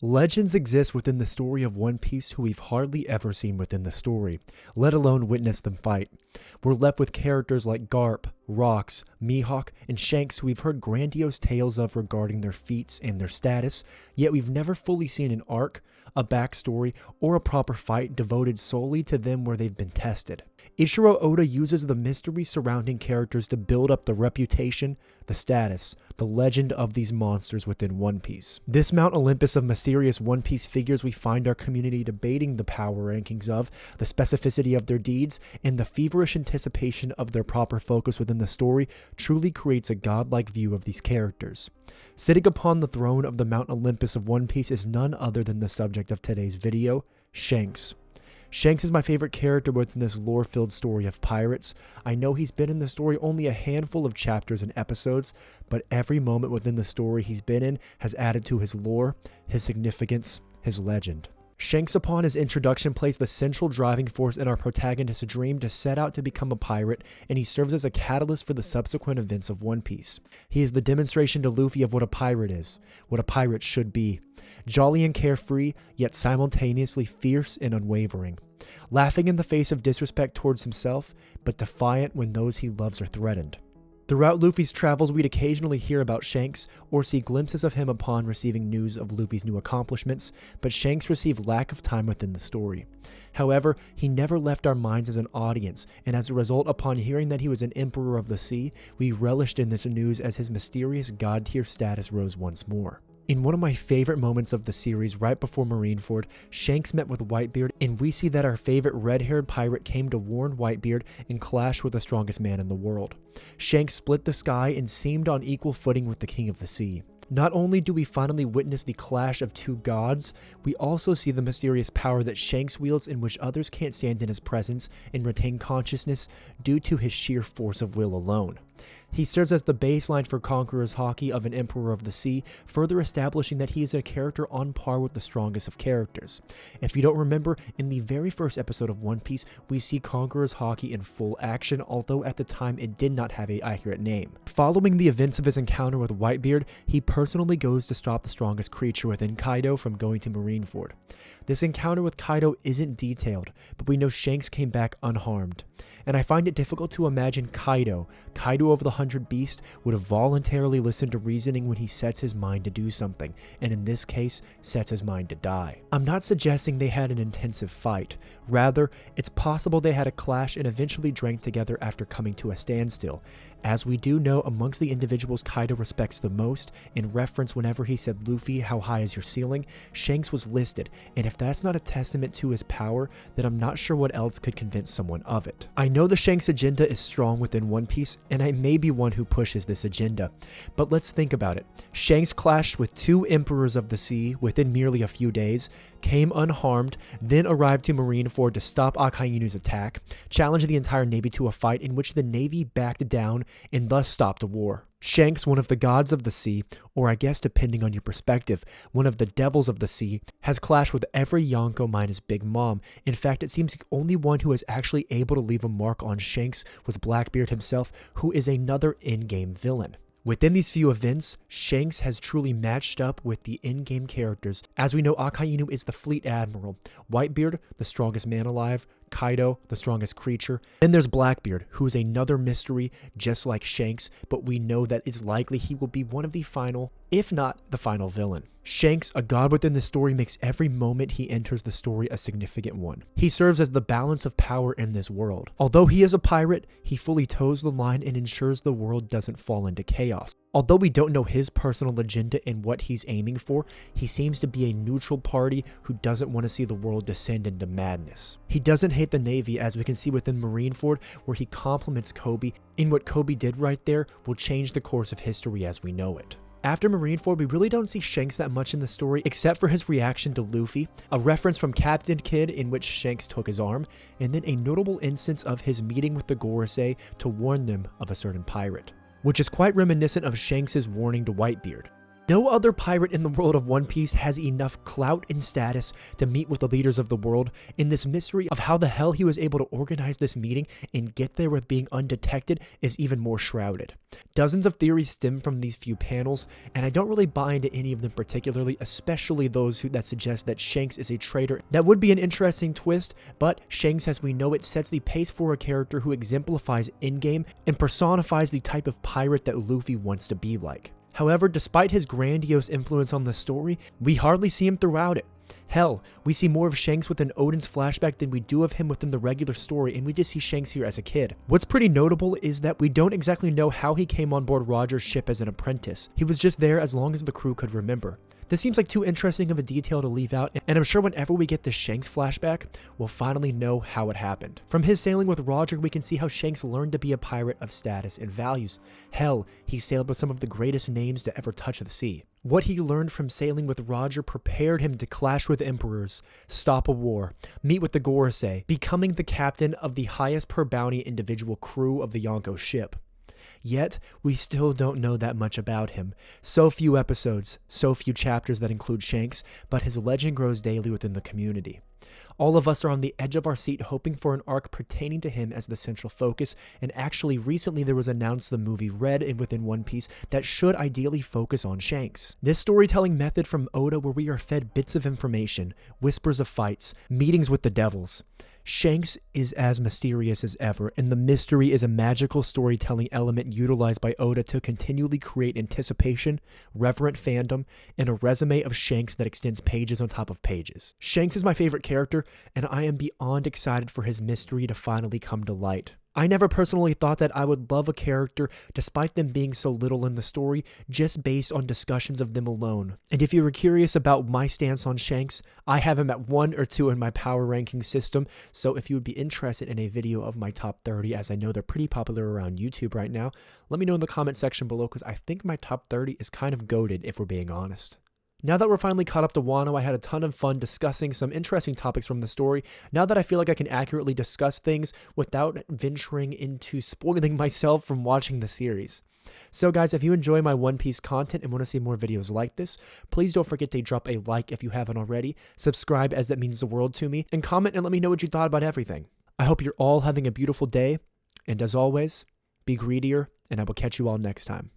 Legends exist within the story of One Piece who we've hardly ever seen within the story, let alone witness them fight. We're left with characters like Garp, Rocks, Mihawk, and Shanks who we've heard grandiose tales of regarding their feats and their status, yet we've never fully seen an arc, a backstory, or a proper fight devoted solely to them where they've been tested. Ichiro Oda uses the mystery surrounding characters to build up the reputation, the status, the legend of these monsters within One Piece. This Mount Olympus of mysterious One Piece figures we find our community debating the power rankings of, the specificity of their deeds, and the feverish anticipation of their proper focus within the story truly creates a godlike view of these characters. Sitting upon the throne of the Mount Olympus of One Piece is none other than the subject of today's video, Shanks. Shanks is my favorite character within this lore-filled story of pirates. I know he's been in the story only a handful of chapters and episodes, but every moment within the story he's been in has added to his lore, his significance, his legend. Shanks upon his introduction plays the central driving force in our protagonist's dream to set out to become a pirate, and he serves as a catalyst for the subsequent events of One Piece. He is the demonstration to Luffy of what a pirate is, what a pirate should be. Jolly and carefree, yet simultaneously fierce and unwavering. Laughing in the face of disrespect towards himself, but defiant when those he loves are threatened. Throughout Luffy's travels, we'd occasionally hear about Shanks or see glimpses of him upon receiving news of Luffy's new accomplishments, but Shanks received lack of time within the story. However, he never left our minds as an audience, and as a result, upon hearing that he was an Emperor of the Sea, we relished in this news as his mysterious god-tier status rose once more. In one of my favorite moments of the series, right before Marineford, Shanks met with Whitebeard, and we see that our favorite red-haired pirate came to warn Whitebeard and clash with the strongest man in the world. Shanks split the sky and seemed on equal footing with the King of the Sea. Not only do we finally witness the clash of two gods, we also see the mysterious power that Shanks wields in which others can't stand in his presence and retain consciousness due to his sheer force of will alone. He serves as the baseline for Conqueror's Haki of an Emperor of the Sea, further establishing that he is a character on par with the strongest of characters. If you don't remember, in the very first episode of One Piece, we see Conqueror's Haki in full action, although at the time it did not have an accurate name. Following the events of his encounter with Whitebeard, he personally goes to stop the strongest creature within Kaido from going to Marineford. This encounter with Kaido isn't detailed, but we know Shanks came back unharmed. And I find it difficult to imagine Kaido of the 100 Beasts, would voluntarily listen to reasoning when he sets his mind to do something, and in this case, sets his mind to die. I'm not suggesting they had an intensive fight. Rather, it's possible they had a clash and eventually drank together after coming to a standstill. As we do know, amongst the individuals Kaido respects the most, in reference whenever he said, "Luffy, how high is your ceiling?" Shanks was listed, and if that's not a testament to his power, then I'm not sure what else could convince someone of it. I know the Shanks agenda is strong within One Piece, and I may be one who pushes this agenda, but let's think about it. Shanks clashed with two Emperors of the Sea within merely a few days, came unharmed, then arrived to Marineford to stop Akainu's attack, challenged the entire Navy to a fight in which the Navy backed down and thus stopped a war. Shanks, one of the gods of the sea, or I guess depending on your perspective, one of the devils of the sea, has clashed with every Yonko minus Big Mom. In fact, it seems the only one who is actually able to leave a mark on Shanks was Blackbeard himself, who is another endgame villain. Within these few events, Shanks has truly matched up with the in-game characters, as we know Akainu is the fleet admiral, Whitebeard, the strongest man alive, Kaido, the strongest creature. Then there's Blackbeard, who is another mystery just like Shanks, but we know that it's likely he will be one of the final, if not the final villain. Shanks, a god within the story, makes every moment he enters the story a significant one. He serves as the balance of power in this world. Although he is a pirate, he fully toes the line and ensures the world doesn't fall into chaos. Although we don't know his personal agenda and what he's aiming for, he seems to be a neutral party who doesn't want to see the world descend into madness. He doesn't hate the Navy, as we can see within Marineford, where he compliments Kobe, and what Kobe did right there will change the course of history as we know it. After Marineford, we really don't see Shanks that much in the story, except for his reaction to Luffy, a reference from Captain Kidd in which Shanks took his arm, and then a notable instance of his meeting with the Gorosei to warn them of a certain pirate, which is quite reminiscent of Shanks' warning to Whitebeard. No other pirate in the world of One Piece has enough clout and status to meet with the leaders of the world, and this mystery of how the hell he was able to organize this meeting and get there with being undetected is even more shrouded. Dozens of theories stem from these few panels, and I don't really buy into any of them particularly, especially those that suggest that Shanks is a traitor. That would be an interesting twist, but Shanks as we know it sets the pace for a character who exemplifies endgame and personifies the type of pirate that Luffy wants to be like. However, despite his grandiose influence on the story, we hardly see him throughout it. Hell, we see more of Shanks within Oden's flashback than we do of him within the regular story, and we just see Shanks here as a kid. What's pretty notable is that we don't exactly know how he came on board Roger's ship as an apprentice. He was just there as long as the crew could remember. This seems like too interesting of a detail to leave out, and I'm sure whenever we get the Shanks flashback, we'll finally know how it happened. From his sailing with Roger, we can see how Shanks learned to be a pirate of status and values. Hell, he sailed with some of the greatest names to ever touch the sea. What he learned from sailing with Roger prepared him to clash with emperors, stop a war, meet with the Gorosei, becoming the captain of the highest per bounty individual crew of the Yonko ship. Yet, we still don't know that much about him. So few episodes, so few chapters that include Shanks, but his legend grows daily within the community. All of us are on the edge of our seat hoping for an arc pertaining to him as the central focus, and actually recently there was announced the movie Red and within One Piece that should ideally focus on Shanks. This storytelling method from Oda where we are fed bits of information, whispers of fights, meetings with the devils. Shanks is as mysterious as ever, and the mystery is a magical storytelling element utilized by Oda to continually create anticipation, reverent fandom, and a resume of Shanks that extends pages on top of pages. Shanks is my favorite character, and I am beyond excited for his mystery to finally come to light. I never personally thought that I would love a character despite them being so little in the story, just based on discussions of them alone. And if you were curious about my stance on Shanks, I have him at 1 or 2 in my power ranking system, so if you would be interested in a video of my top 30, as I know they're pretty popular around YouTube right now, let me know in the comment section below, because I think my top 30 is kind of goated if we're being honest. Now that we're finally caught up to Wano, I had a ton of fun discussing some interesting topics from the story. Now that I feel like I can accurately discuss things without venturing into spoiling myself from watching the series. So guys, if you enjoy my One Piece content and want to see more videos like this, please don't forget to drop a like if you haven't already, subscribe as that means the world to me, and comment and let me know what you thought about everything. I hope you're all having a beautiful day, and as always, be greedier, and I will catch you all next time.